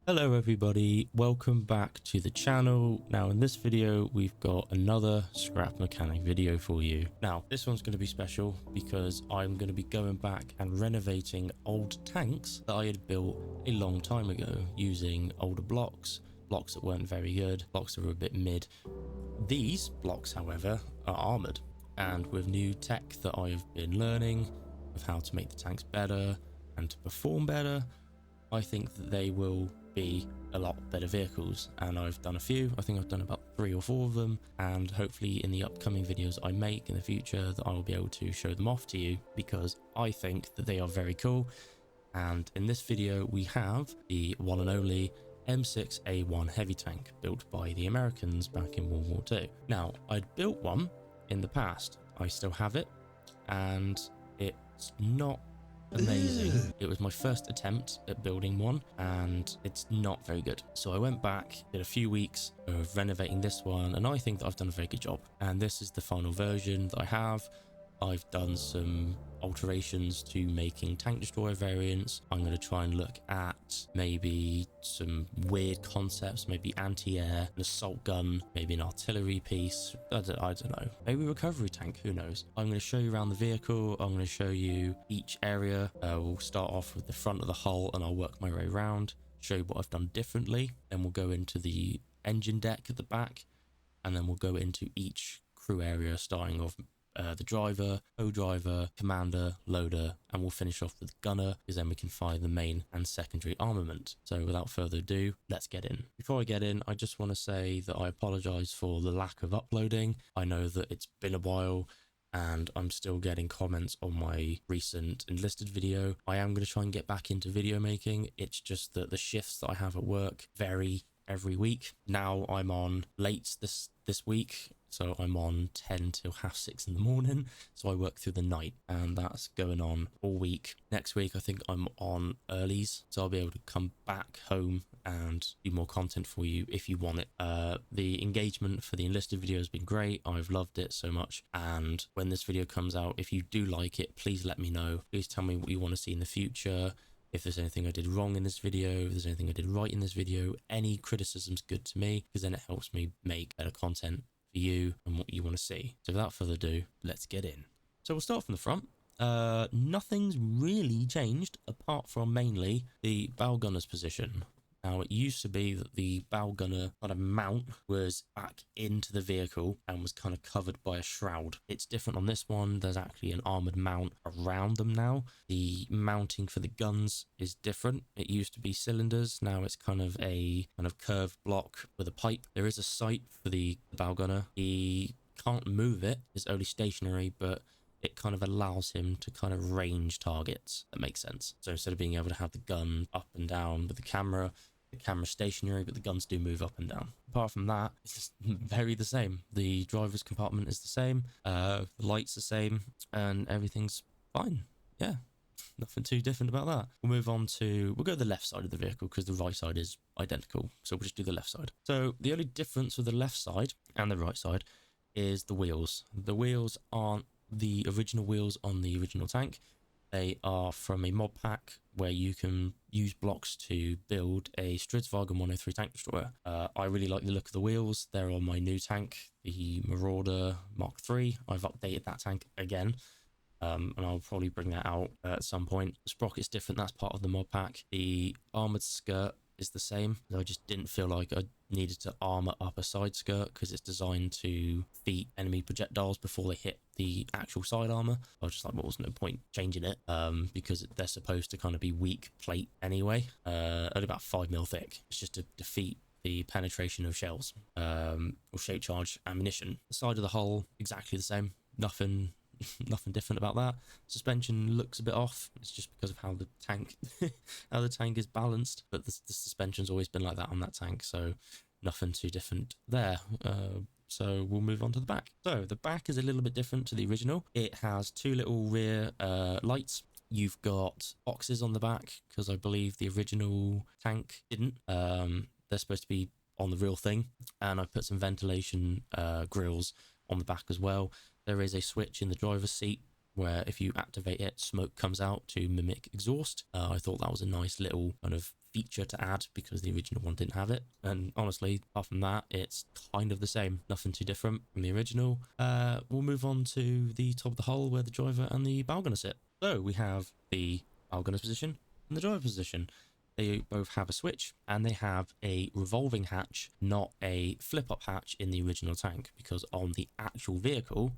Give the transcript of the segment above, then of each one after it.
Hello everybody, welcome back to the channel. Now in this video we've got another scrap mechanic video for you. Now this one's going to be special because I'm going to be going back and renovating old tanks that I had built a long time ago using older blocks that weren't very good, blocks that were a bit mid. These blocks however are armored, and with new tech that I've been learning of how to make the tanks better and to perform better, I think that they will be a lot better vehicles, and I've done a few. I think I've done about 3 or 4 of them, and hopefully in the upcoming videos I make in the future that I will be able to show them off to you because I think that they are very cool. And in this video we have the one and only M6A1 heavy tank built by the Americans back in World War II. Now I'd built one in the past, I still have it, and it's not amazing. It was my first attempt at building one and it's not very good. So I went back, did a few weeks of renovating this one, and I think that I've done a very good job. And this is the final version that I have. I've done some alterations to making tank destroyer variants. I'm going to try and look at maybe some weird concepts, maybe anti-air, an assault gun, maybe an artillery piece. I don't know. Maybe a recovery tank, who knows? I'm going to show you around the vehicle. I'm going to show you each area. We'll start off with the front of the hull and I'll work my way around, show you what I've done differently. Then we'll go into the engine deck at the back, and then we'll go into each crew area, starting off the driver, co-driver, commander, loader, and we'll finish off with gunner, because then we can fire the main and secondary armament. So without further ado, let's get in. Before I get in, I just want to say that I apologize for the lack of uploading. I know that it's been a while and I'm still getting comments on my recent enlisted video. I am going to try and get back into video making. It's just that the shifts that I have at work vary every week. Now I'm on late this week, so I'm on 10 till 6:30 in the morning, so I work through the night, and that's going on all week. Next week I think I'm on earlies, so I'll be able to come back home and do more content for you if you want it. The engagement for the enlisted video has been great. I've loved it so much, and when this video comes out, if you do like it, please let me know. Please tell me what you want to see in the future. If there's anything I did wrong in this video, if there's anything I did right in this video, any criticism's good to me, because then it helps me make better content for you and what you want to see. So without further ado, let's get in. So we'll start from the front. Nothing's really changed apart from mainly the bow gunner's position. Now, it used to be that the bow gunner kind of mount was back into the vehicle and was kind of covered by a shroud. It's different on this one. There's actually an armored mount around them now. The mounting for the guns is different. It used to be cylinders. Now it's kind of a curved block with a pipe. There is a sight for the bow gunner. He can't move it. It's only stationary, but it kind of allows him to kind of range targets. That makes sense. So instead of being able to have the gun up and down with the camera's stationary, but the guns do move up and down. Apart from that, it's just very the same. The driver's compartment is the same, the light's the same, and everything's fine. Yeah, nothing too different about that. We'll go to the left side of the vehicle because the right side is identical. So we'll just do the left side. So the only difference with the left side and the right side is the wheels. The wheels aren't the original wheels on the original tank. They are from a mod pack where you can use blocks to build a Stridsvagn 103 tank destroyer. I really like the look of the wheels. They're on my new tank, the Marauder Mark III. I've updated that tank again, and I'll probably bring that out at some point. The sprocket's different. That's part of the mod pack. The armored skirt is the same. I just didn't feel like I needed to armor up a side skirt because it's designed to defeat enemy projectiles before they hit the actual side armor. I was just like, well, there's no point changing it because they're supposed to kind of be weak plate anyway, only about 5mm thick. It's just to defeat the penetration of shells or shape charge ammunition. The side of the hull exactly the same. Nothing different about that. Suspension looks a bit off. It's just because of how the tank is balanced, but the suspension's always been like that on that tank, so nothing too different there. So we'll move on to the back. So the back is a little bit different to the original. It has 2 little rear lights. You've got boxes on the back because I believe the original tank didn't. They're supposed to be on the real thing, and I put some ventilation grills on the back as well. There is a switch in the driver's seat where if you activate it, smoke comes out to mimic exhaust. I thought that was a nice little kind of feature to add because the original one didn't have it. And honestly, apart from that, it's kind of the same. Nothing too different from the original. We'll move on to the top of the hull where the driver and the bow gunner sit. So we have the bow gunner's position and the driver position. They both have a switch and they have a revolving hatch, not a flip-up hatch in the original tank, because on the actual vehicle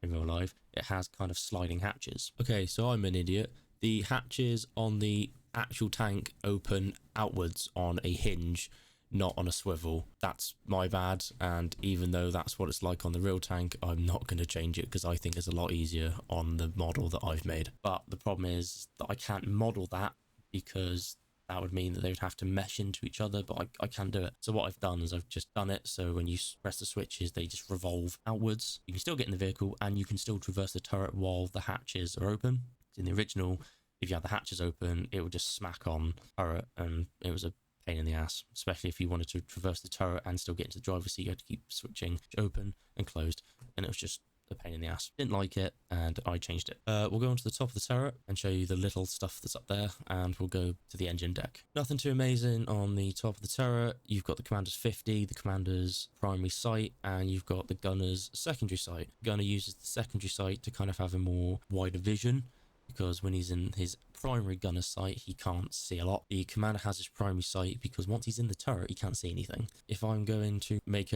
in real life, it has kind of sliding hatches. Okay, so I'm an idiot. The hatches on the actual tank open outwards on a hinge, not on a swivel. That's my bad, and even though that's what it's like on the real tank, I'm not going to change it because I think it's a lot easier on the model that I've made. But the problem is that I can't model that because that would mean that they would have to mesh into each other, but I can do it. So what I've done is I've just done it. So when you press the switches, they just revolve outwards. You can still get in the vehicle and you can still traverse the turret while the hatches are open. In the original, if you had the hatches open, it would just smack on turret and it was a pain in the ass, especially if you wanted to traverse the turret and still get into the driver's seat. You had to keep switching open and closed, and it was just a pain in the ass. Didn't like it, and I changed it. We'll go onto the top of the turret and show you the little stuff that's up there, and we'll go to the engine deck. Nothing too amazing on the top of the turret. You've got the commander's 50, the commander's primary sight, and you've got the gunner's secondary sight. The gunner uses the secondary sight to kind of have a more wider vision, because when he's in his primary gunner sight, he can't see a lot. The commander has his primary sight because once he's in the turret, he can't see anything. If I'm going to make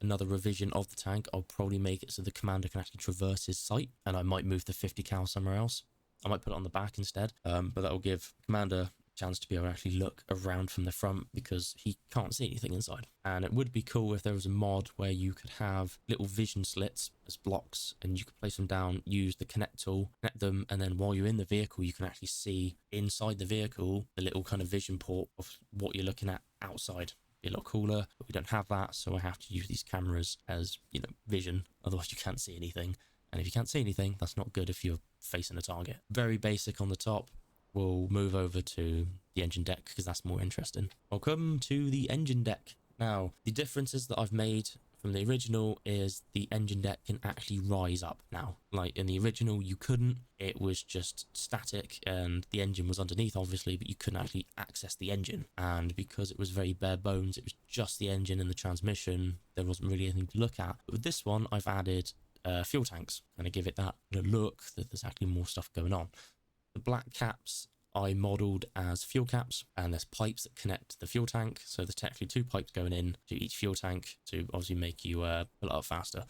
another revision of the tank, I'll probably make it so the commander can actually traverse his sight, and I might move the 50 cal somewhere else. I might put it on the back instead, but that will give commander chance to be able to actually look around from the front because he can't see anything inside. And it would be cool if there was a mod where you could have little vision slits as blocks and you could place them down, use the connect tool, connect them, and then while you're in the vehicle you can actually see inside the vehicle the little kind of vision port of what you're looking at outside. Be a lot cooler, but we don't have that, so I have to use these cameras as, you know, vision, otherwise you can't see anything. And if you can't see anything, that's not good if you're facing a target. Very basic on the top. We'll move over to the engine deck because that's more interesting. Welcome to the engine deck. Now, the differences that I've made from the original is the engine deck can actually rise up now. Like in the original, you couldn't. It was just static and the engine was underneath, obviously, but you couldn't actually access the engine. And because it was very bare bones, it was just the engine and the transmission, there wasn't really anything to look at. But with this one, I've added fuel tanks and I give it that look that there's actually more stuff going on. The black caps I modelled as fuel caps, and there's pipes that connect the fuel tank. So there's technically 2 pipes going in to each fuel tank to obviously make you pull it up faster.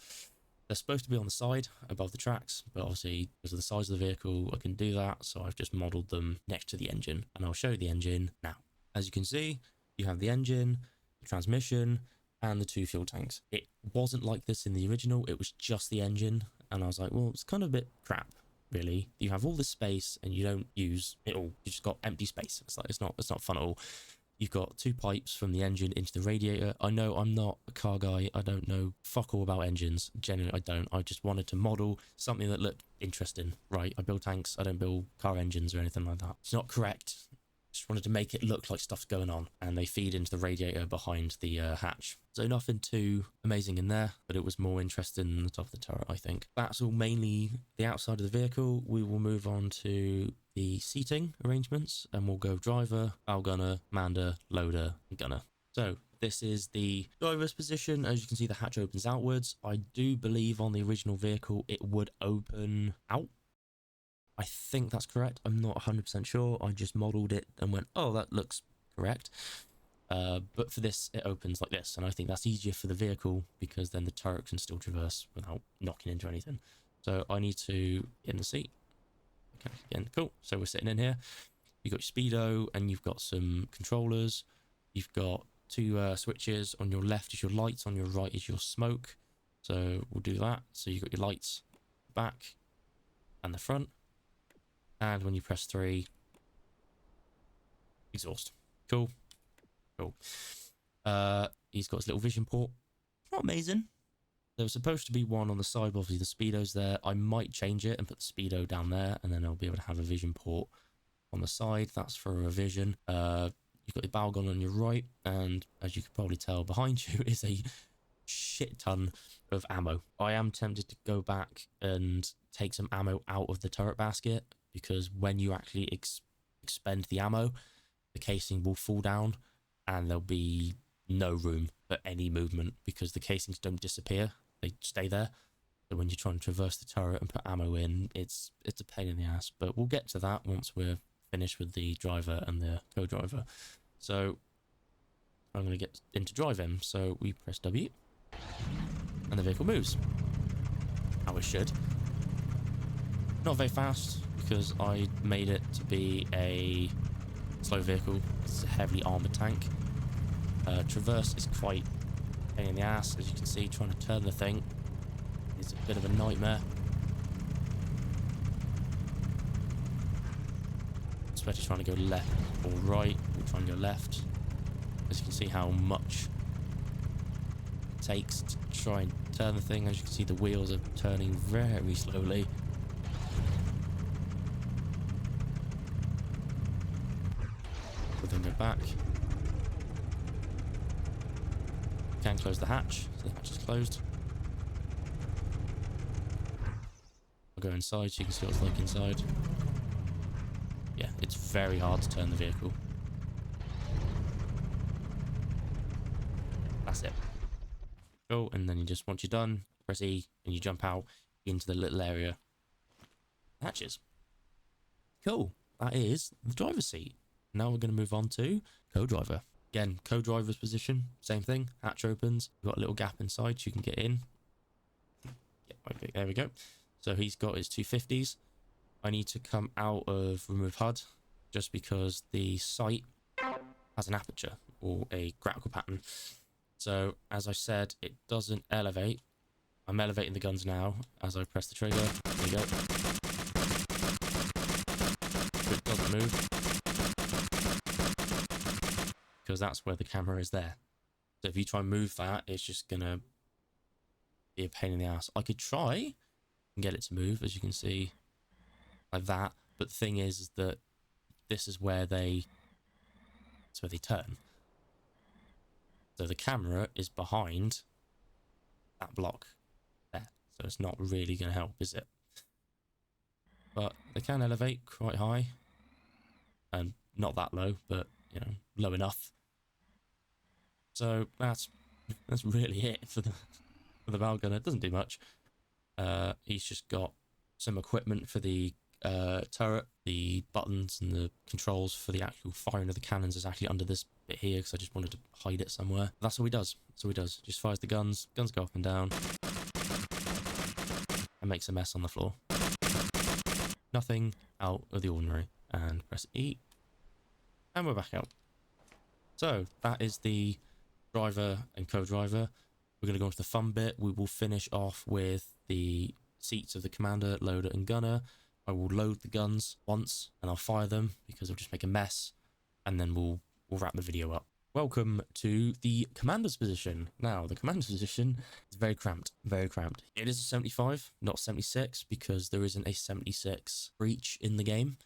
They're supposed to be on the side above the tracks, but obviously because of the size of the vehicle, I can do that. So I've just modelled them next to the engine, and I'll show you the engine now. As you can see, you have the engine, the transmission, and the 2 fuel tanks. It wasn't like this in the original. It was just the engine, and I was like, well, it's kind of a bit crap. Really, you have all this space and you don't use it all. You just got empty space. It's like it's not fun at all. You've got 2 pipes from the engine into the radiator. I know I'm not a car guy. I don't know fuck all about engines. Generally, I don't. I just wanted to model something that looked interesting. Right? I build tanks. I don't build car engines or anything like that. It's not correct. Just wanted to make it look like stuff's going on, and they feed into the radiator behind the hatch. So nothing too amazing in there, but it was more interesting than the top of the turret, I think. That's all mainly the outside of the vehicle. We will move on to the seating arrangements, and we'll go driver, bow gunner, commander, loader, and gunner. So this is the driver's position. As you can see, the hatch opens outwards. I do believe on the original vehicle it would open out. I think that's correct. I'm not 100% sure. I just modeled it and went, oh, that looks correct. But for this, it opens like this. And I think that's easier for the vehicle because then the turret can still traverse without knocking into anything. So I need to get in the seat. Okay, again, cool. So we're sitting in here. You've got your speedo and you've got some controllers. You've got 2 switches. On your left is your lights. On your right is your smoke. So we'll do that. So you've got your lights back and the front. And when you press 3, exhaust. Cool. He's got his little vision port. Not amazing. There was supposed to be one on the side, but obviously the speedo's there. I might change it and put the speedo down there, and then I'll be able to have a vision port on the side. That's for a revision. You've got your bow gun on your right, and as you can probably tell, behind you is a shit ton of ammo. I am tempted to go back and take some ammo out of the turret basket, because when you actually expend the ammo, the casing will fall down and there'll be no room for any movement because the casings don't disappear, they stay there. So when you're trying to traverse the turret and put ammo in, it's a pain in the ass. But we'll get to that once we're finished with the driver and the co-driver. So I'm going to get into drive him. So we press W and the vehicle moves. How it should. Not very fast because I made it to be a slow vehicle. It's a heavily armored tank. Traverse is quite a pain in the ass, as you can see. Trying to turn the thing is a bit of a nightmare, especially trying to go left or right. We'll try and go left. As you can see how much it takes to try and turn the thing. As you can see, the wheels are turning very slowly. We'll then go back. Can close the hatch, so the hatch is closed. I'll go inside so you can see what it's like inside. Yeah, it's very hard to turn the vehicle. That's it. Go, and then you just, once you're done, press E and you jump out into the little area. Hatches. Cool. That is the driver's seat. Now we're going to move on to co-driver. Again, co-driver's position, same thing. Hatch opens. We've got a little gap inside so you can get in. Yeah, okay, there we go. So he's got his 250s. I need to come out of remove HUD just because the sight has an aperture or a graphical pattern. So as I said, it doesn't elevate. I'm elevating the guns now as I press the trigger. There we go. So it doesn't move, because that's where the camera is there. So if you try and move that, it's just gonna be a pain in the ass. I could try and get it to move, as you can see, like that. But the thing is that this is where they turn. So the camera is behind that block there. So it's not really gonna help, is it? But they can elevate quite high, and not that low, but you know, low enough. So that's really it for the bow gunner. It doesn't do much. He's just got some equipment for the turret. The buttons and the controls for the actual firing of the cannons is actually under this bit here, because I just wanted to hide it somewhere. That's all he does. That's all he does. Just fires the guns. Guns go up and down, and makes a mess on the floor. Nothing out of the ordinary. And press E, and we're back out. So that is the driver and co-driver. We're going to go on to the fun bit. We will finish off with the seats of the commander, loader and gunner. I will load the guns once and I'll fire them because it'll just make a mess, and then we'll wrap the video up. Welcome to the commander's position. Now, the commander's position is very cramped, very cramped. It is a 75, not 76, because there isn't a 76 breach in the game.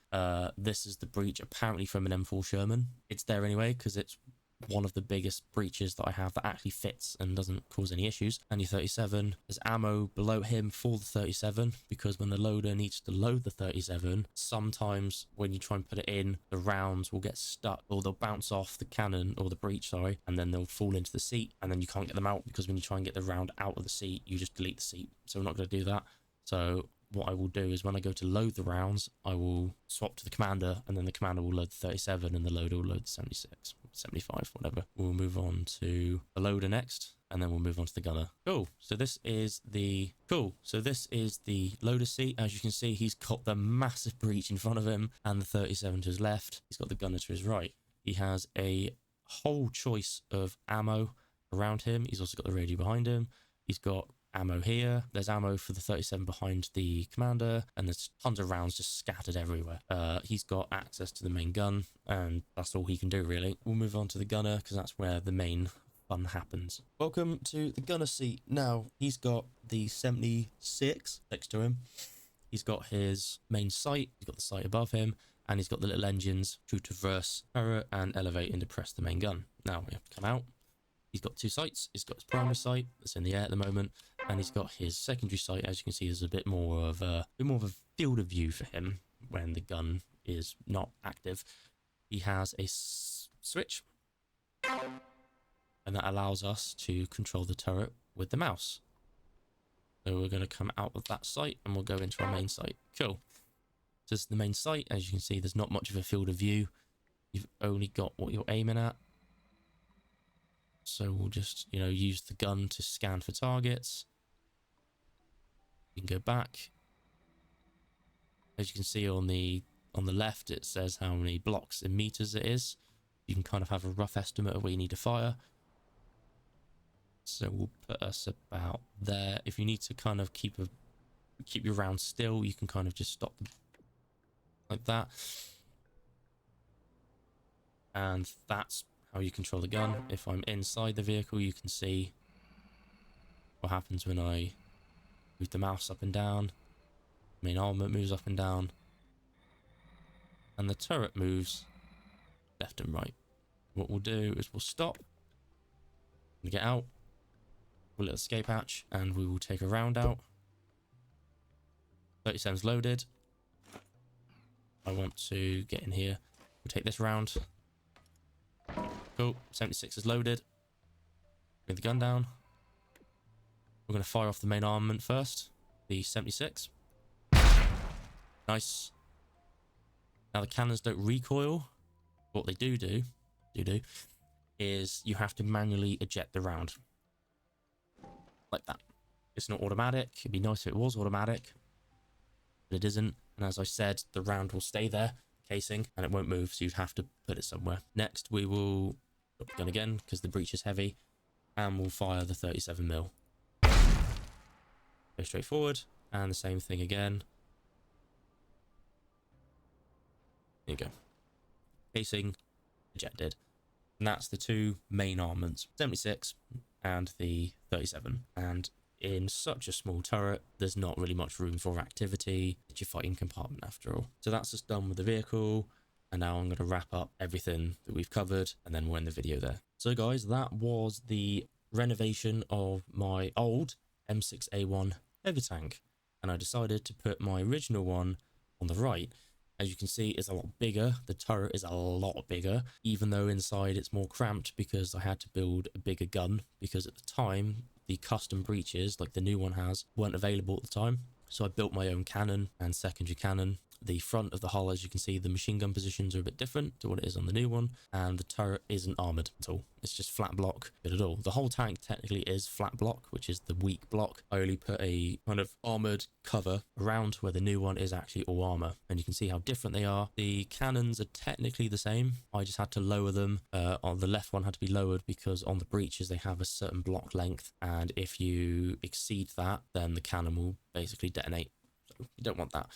This is the breach apparently from an M4 Sherman. It's there anyway because it's one of the biggest breaches that I have that actually fits and doesn't cause any issues. And your 37, there's ammo below him for the 37, because when the loader needs to load the 37, sometimes when you try and put it in, the rounds will get stuck, or they'll bounce off the cannon, or the breech, sorry, and then they'll fall into the seat, and then you can't get them out, because when you try and get the round out of the seat, you just delete the seat. So we're not going to do that. So what I will do is when I go to load the rounds, I will swap to the commander, and then the commander will load the 37 and the loader will load the 76, 75, whatever. We'll move on to the loader next, and then we'll move on to the gunner. Cool. So this is the loader seat. As you can see, he's got the massive breech in front of him and the 37 to his left. He's got the gunner to his right. He has a whole choice of ammo around him. He's also got the radio behind him. He's got ammo here. There's ammo for the 37 behind the commander, and there's tons of rounds just scattered everywhere. He's got access to the main gun, and that's all he can do really. We'll move on to the gunner because that's where the main fun happens. Welcome to the gunner seat. Now, he's got the 76 next to him. He's got his main sight, he's got the sight above him, and he's got the little engines to traverse, turret, and elevate and depress the main gun. Now we have to come out. He's got two sights. He's got his primary sight that's in the air at the moment, and he's got his secondary sight. As you can see, there's a bit more of a field of view for him when the gun is not active. he has a switch, and that allows us to control the turret with the mouse. So we're going to come out of that site and we'll go into our main site. Cool. So this is the main site. As you can see, there's not much of a field of view. You've only got what you're aiming at. So we'll just, use the gun to scan for targets. You can go back. As you can see on the left, it says how many blocks in meters it is. You can kind of have a rough estimate of where you need to fire. So we'll put us about there. If you need to kind of keep your round still, you can kind of just stop like that. And that's how you control the gun. If I'm inside the vehicle, you can see what happens when I move the mouse up and down. Main armament moves up and down. And the turret moves left and right. What we'll do is we'll stop and get out. We'll escape hatch and we will take a round out. 37's loaded. I want to get in here. We'll take this round. Cool. 76 is loaded. Bring the gun down. We're going to fire off the main armament first. The 76. Nice. Now the cannons don't recoil. What they do is you have to manually eject the round. Like that. It's not automatic. It'd be nice if it was automatic. But it isn't. And as I said, the round will stay there, casing, and it won't move, so you'd have to put it somewhere. Next, we will drop the gun again, because the breech is heavy, and we'll fire the 37mm. Go straight forward, and the same thing again. There you go. Casing, ejected. And that's the two main armaments, 76 and the 37. And in such a small turret, there's not really much room for activity. It's your fighting compartment after all. So that's just done with the vehicle. And now I'm going to wrap up everything that we've covered, and then we'll end the video there. So guys, that was the renovation of my old M6A1 heavy tank. And I decided to put my original one on the right. As you can see, it's a lot bigger. The turret is a lot bigger, even though inside it's more cramped because I had to build a bigger gun, because at the time, the custom breeches, like the new one has, weren't available at the time. So I built my own cannon and secondary cannon. The front of the hull, as you can see, the machine gun positions are a bit different to what it is on the new one, and the turret isn't armored at all. It's just flat block, bit at all. The whole tank technically is flat block, which is the weak block. I only put a kind of armored cover around where the new one is actually all armor, and you can see how different they are. The cannons are technically the same. I just had to lower them. On the left one had to be lowered because on the breeches they have a certain block length, and if you exceed that, then the cannon will basically detonate. So you don't want that.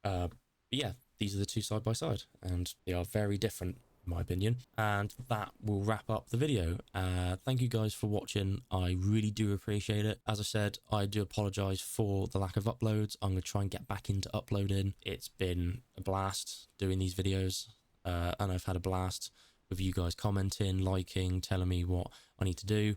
But yeah, these are the two side by side, and they are very different in my opinion. And that will wrap up the video. Thank you guys for watching. I really do appreciate it. As I said, I do apologize for the lack of uploads. I'm going to try and get back into uploading. It's been a blast doing these videos, and I've had a blast with you guys commenting, liking, telling me what I need to do,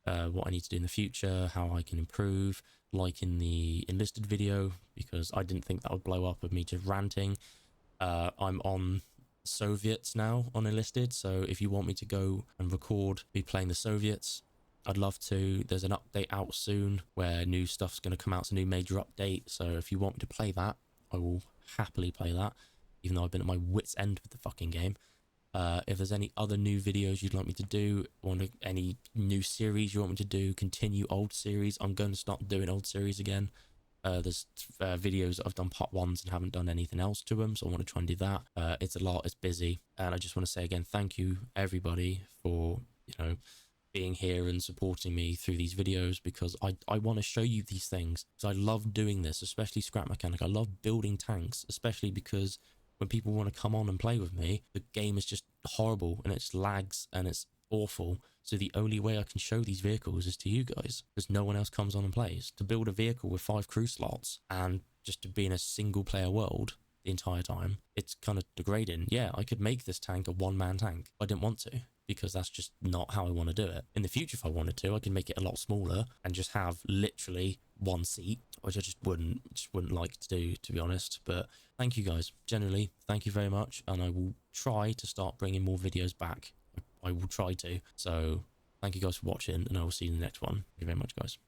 what I need to do in the future, how I can improve, liking the enlisted video, because I didn't think that would blow up with me just ranting. I'm on Soviets now on enlisted, so if you want me to go and record me playing the Soviets, I'd love to. There's an update out soon where new stuff's going to come out. It's a new major update, so if you want me to play that, I will happily play that, even though I've been at my wit's end with the fucking game. If there's any other new videos you'd like me to do, or any new series you want me to do, continue old series, I'm going to start doing old series again. There's videos that I've done part ones and haven't done anything else to them, so I want to try and do that. It's a lot, it's busy, and I just want to say again, thank you everybody for, being here and supporting me through these videos, because I want to show you these things, because I love doing this, especially scrap mechanic. I love building tanks, especially because when people want to come on and play with me, the game is just horrible and it lags and it's awful. So the only way I can show these vehicles is to you guys, because no one else comes on and plays. To build a vehicle with 5 crew slots and just to be in a single player world the entire time, it's kind of degrading. Yeah, I could make this tank a one-man tank. I didn't want to, because that's just not how I want to do it. In the future, if I wanted to, I can make it a lot smaller and just have literally one seat, which I just wouldn't like to do, to be honest. But thank you guys, generally, thank you very much, and I will try to start bringing more videos back. I will try to. So thank you guys for watching, and I will see you in the next one. Thank you very much, guys.